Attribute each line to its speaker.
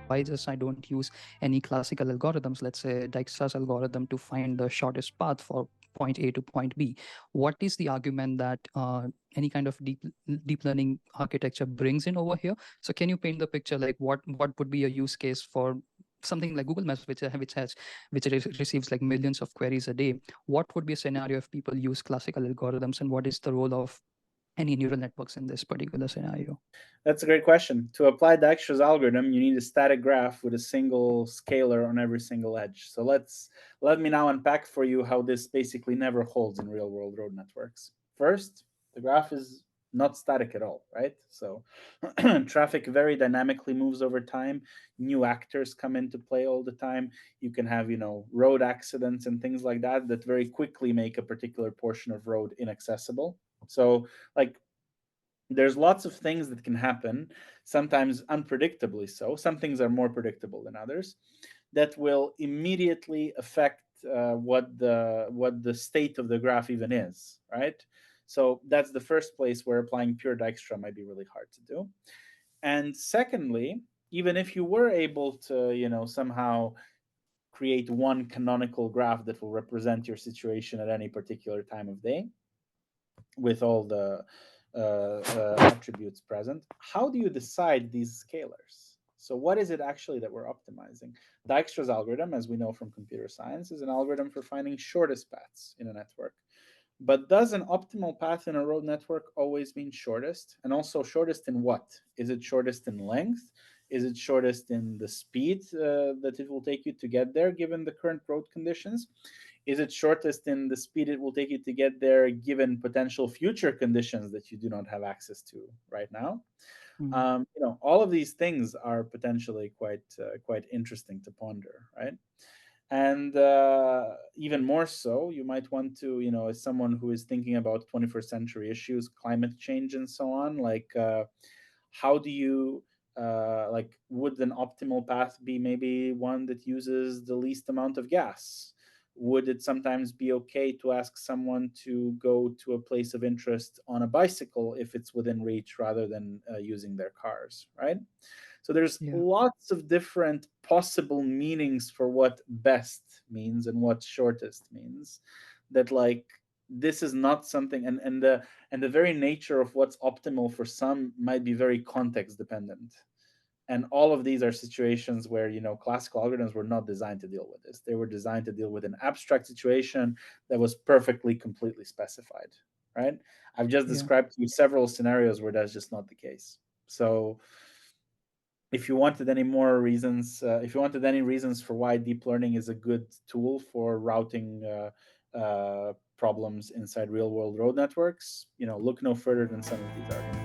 Speaker 1: why just I don't use any classical algorithms, let's say Dijkstra's algorithm, to find the shortest path for point A to point B? What is the argument that any kind of deep learning architecture brings in over here? So can you paint the picture, like what would be a use case for something like Google Maps, which receives like millions of queries a day? What would be a scenario if people use classical algorithms, and what is the role of any neural networks in this particular scenario?
Speaker 2: That's a great question. To apply Dijkstra's algorithm, you need a static graph with a single scalar on every single edge. So let me now unpack for you how this basically never holds in real world road networks. First, the graph is not static at all, right? So traffic very dynamically moves over time. New actors come into play all the time. You can have, road accidents and things like that that very quickly make a particular portion of road inaccessible. So, like, there's lots of things that can happen, sometimes unpredictably so. Some things are more predictable than others, that will immediately affect what the state of the graph even is, right? So that's the first place where applying pure Dijkstra might be really hard to do. And secondly, even if you were able to, somehow create one canonical graph that will represent your situation at any particular time of day, with all the attributes present, how do you decide these scalars? So what is it actually that we're optimizing? Dijkstra's algorithm, as we know from computer science, is an algorithm for finding shortest paths in a network. But does an optimal path in a road network always mean shortest? And also shortest in what? Is it shortest in length? Is it shortest in the speed that it will take you to get there given the current road conditions? Is it shortest in the speed it will take you to get there given potential future conditions that you do not have access to right now?
Speaker 1: Mm.
Speaker 2: All of these things are potentially quite interesting to ponder, right? And even more so, you might want to, as someone who is thinking about 21st century issues, climate change and so on, like, how do you like, would an optimal path be maybe one that uses the least amount of gas? Would it sometimes be okay to ask someone to go to a place of interest on a bicycle if it's within reach rather than using their cars, right? So there's
Speaker 1: Yeah.
Speaker 2: lots of different possible meanings for what best means and what shortest means. That, like, this is not something, and the very nature of what's optimal for some might be very context dependent. And all of these are situations where, classical algorithms were not designed to deal with this. They were designed to deal with an abstract situation that was perfectly, completely specified, right? I've just
Speaker 1: Yeah.
Speaker 2: described to you several scenarios where that's just not the case. So if you wanted any reasons for why deep learning is a good tool for routing problems inside real world road networks, look no further than some of these arguments.